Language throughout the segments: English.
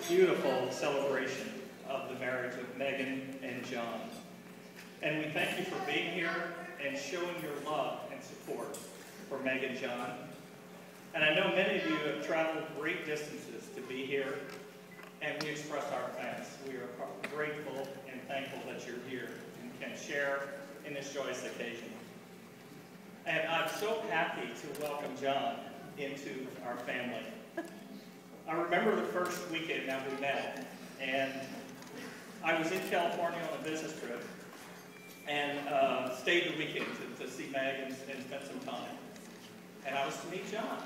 beautiful celebration of the marriage of Megan and John. And we thank you for being here and showing your love and support for Meg and John. And I know many of you have traveled great distances to be here, and we express our thanks. We are grateful and thankful that you're here and can share in this joyous occasion. And I'm so happy to welcome John into our family. I remember the first weekend that we met, and I was in California on a business trip and stayed the weekend to see Meg and spend some time. And I was to meet John.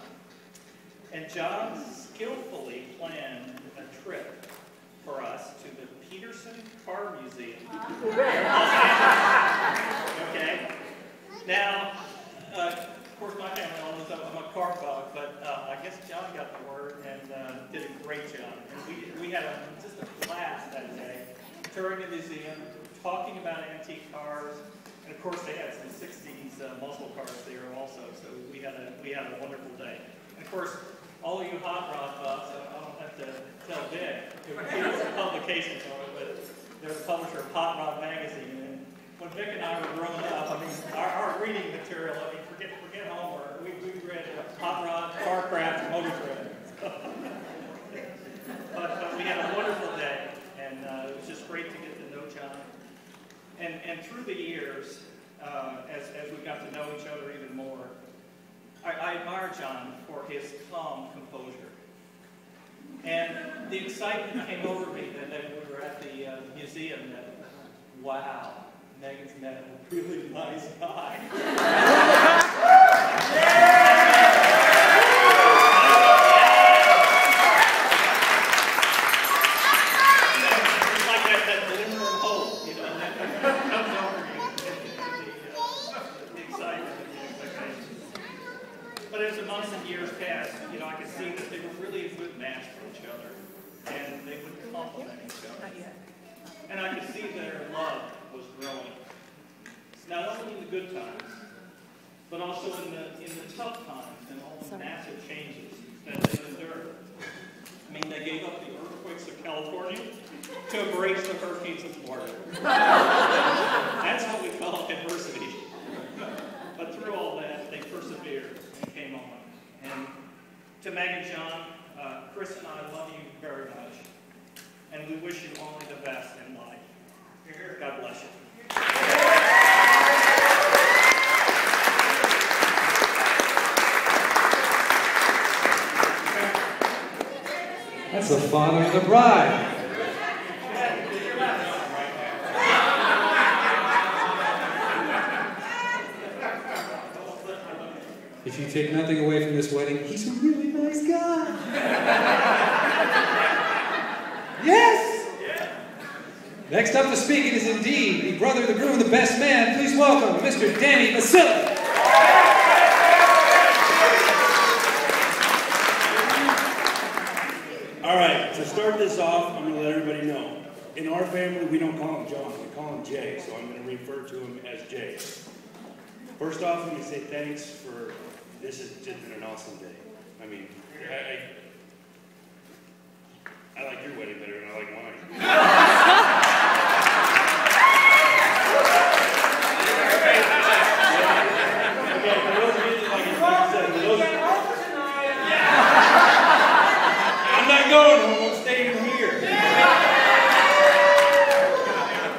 And John skillfully planned a trip for us to the Peterson Car Museum. Okay? Now, of course, my family all knows I'm a car bug, but I guess John got the word and did a great job. And we had just a blast that day, touring the museum, talking about antique cars, and of course they had some 60s muscle cars there also. So we had a wonderful day. And of course, all of you hot rod buffs, I don't have to tell Vic, there were some publications on it, but they're the publisher of Hot Rod Magazine. And when Vic and I were growing up, I mean, our reading material, I mean, forget homework. We read Hot Rod, Carcraft, and Motor Trend. But we had a wonderful day, and it was just great to get to know John. And through the years, as we got to know each other even more, I admire John for his calm composure. And the excitement came over me that we were at the museum that, wow, Megan's met a really nice guy. It's like that glimmer of hope, you know, that comes over you, the excitement and the expectations. But as the months and years passed, you know, I could see that they were really a good match for each other, and they would complement each other. And I could see their love was growing, not only in the good times, but also in the tough times and all the massive changes that they endured. I mean, they gave up the earthquakes of California to embrace the hurricanes of Florida. That's what we call adversity. But through all that, they persevered and came on. And to Meg and John, Chris and I love you very much. And we wish you only the best in life. God bless you. That's the father of the bride. If you take nothing away from this wedding, he's a really nice guy. Yes! Next up to speak, it is indeed the brother of the groom, the best man. Please welcome Mr. Danny Basile. All right, to start this off, I'm going to let everybody know. In our family, we don't call him John, we call him Jay, so I'm going to refer to him as Jay. First off, let me say thanks for, this has just been an awesome day. I mean, I like your wedding better than I like mine. I'm not going home, I'm staying here.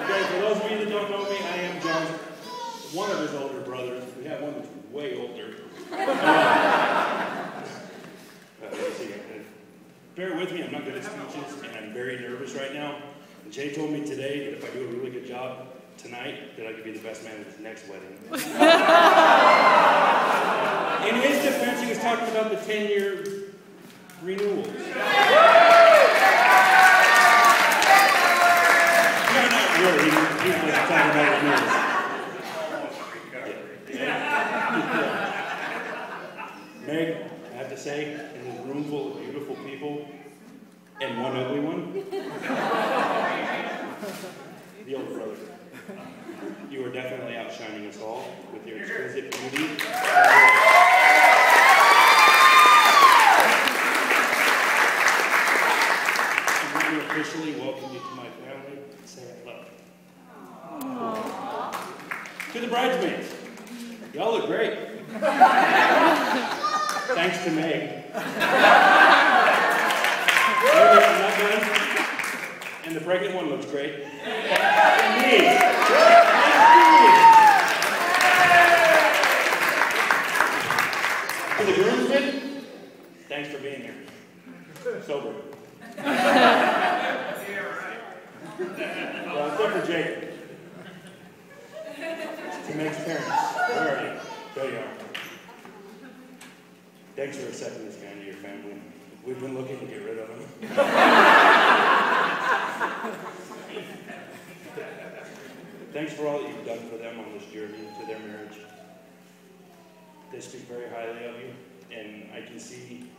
Okay, for those of you that don't know me, I am John's, one of his older brothers. We have one that's way older. Bear with me, I'm not good at speeches, and I'm very nervous right now. And Jay told me today that if I do a really good job tonight, that I could be the best man at his next wedding. In his defense, he was talking about the 10-year renewals. No, not really. He was talking about renewals. Meg, I have to say, in this room full of beautiful people, and one ugly one, the older brother, you are definitely outshining us all with your exquisite beauty. officially welcome you to my family and say I love you. To the bridesmaids, y'all look great. Thanks to Meg. Not good. And the pregnant one looks great. And me. To the groomsmen, thanks for being here. Sober. Well, except for Jacob. To Meg's parents. Where are you? There you are. Thanks for accepting this guy into your family. We've been looking to get rid of him. Thanks for all that you've done for them on this journey to their marriage. They speak very highly of you, and I can see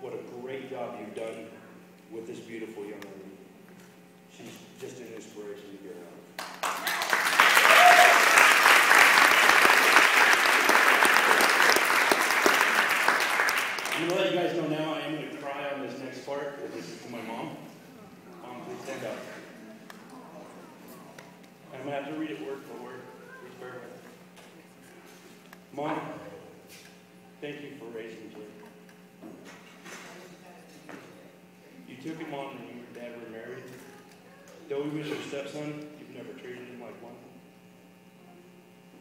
what a great job you've done with this beautiful young lady. She's just an inspiration to be around. I'm going to let you guys know now I am going to cry on this next part, because this is to my mom. Mom, please stand up. I'm going to have to read it word for word. Please bear with me. Mom, thank you for raising Jake. You took him on when you and Dad were married. Though he was your stepson, you've never treated him like one.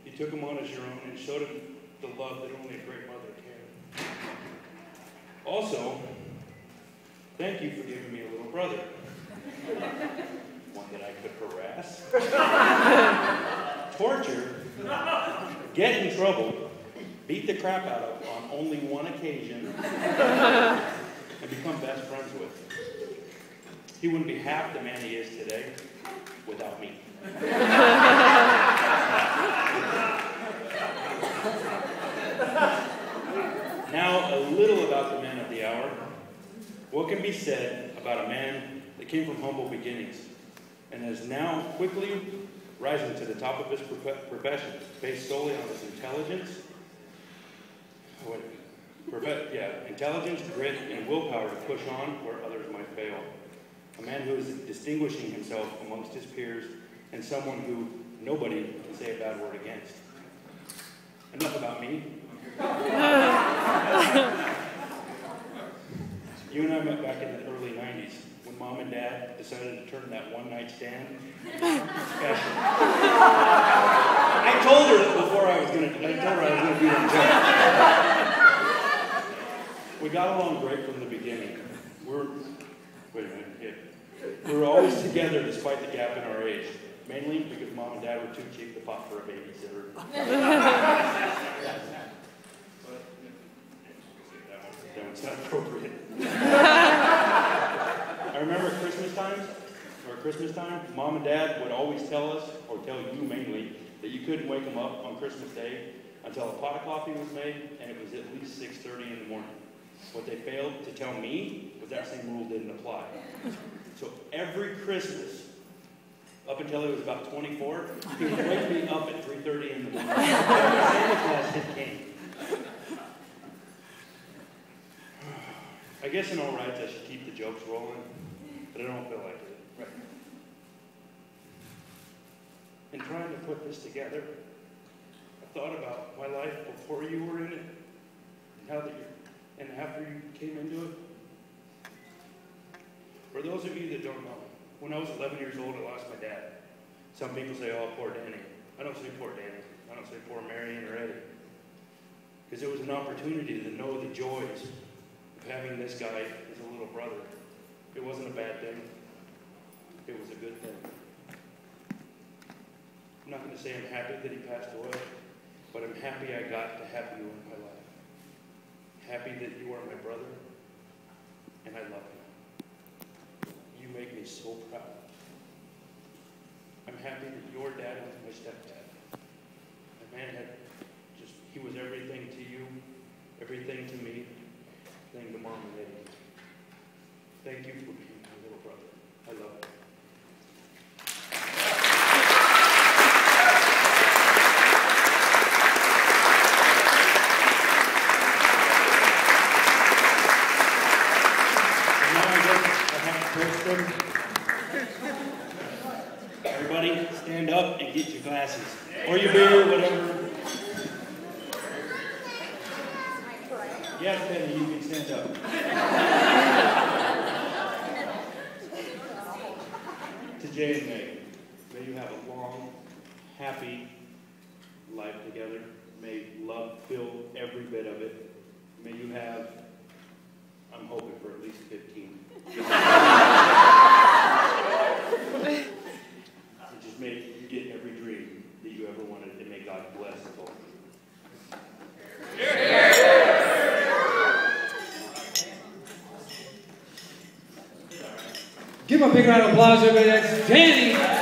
You took him on as your own and showed him the love that only a great mother can. Also, thank you for giving me a little brother. One that I could harass, torture, get in trouble, beat the crap out of on only one occasion, and become best friends with. He wouldn't be half the man he is today without me. Now, a little about the man of the hour. What can be said about a man that came from humble beginnings and is now quickly rising to the top of his profession, based solely on his intelligence, intelligence, grit, and willpower to push on where others might fail. A man who is distinguishing himself amongst his peers and someone who nobody can say a bad word against. Enough about me. You and I met back in the early 90s when Mom and Dad decided to turn that one-night stand special. I told her that before I told her I was going to do that job. We got along great from the beginning. We were always together despite the gap in our age, mainly because Mom and Dad were too cheap to pop for a babysitter. That one's not appropriate. I remember at Christmas time, Mom and Dad would always tell us, or tell you mainly, that you couldn't wake them up on Christmas Day until a pot of coffee was made and it was at least 6:30 in the morning. What they failed to tell me was that same rule didn't apply. So every Christmas, up until he was about 24, he would wake me up at 3:30 in the morning. Santa Claus had came. I guess in all rights I should keep the jokes rolling, but I don't feel like it. Right. In trying to put this together, I thought about my life before you were in it, and after you came into it. For those of you that don't know, when I was 11 years old, I lost my dad. Some people say, oh, poor Danny. I don't say poor Danny. I don't say poor Marion or Eddie. Because it was an opportunity to know the joys of having this guy as a little brother. It wasn't a bad thing. It was a good thing. I'm not going to say I'm happy that he passed away, but I'm happy I got to have you in my life. Happy that you are my brother, and I love you. You make me so proud. I'm happy that your dad was my stepdad. My man he was everything to you, everything to me, everything to Mom and Eddie. Thank you for being my little brother. I love you. And now I guess I have to toast them. your glasses. Or your beer, whatever. Yeah, Penny, you can stand up. To Jay and Meg, may you have a long, happy life together. May love fill every bit of it. May you have, I'm hoping for at least 15. And just may you get every dream that you ever wanted, and may God bless us all. Give him a big round of applause, everybody. That's Danny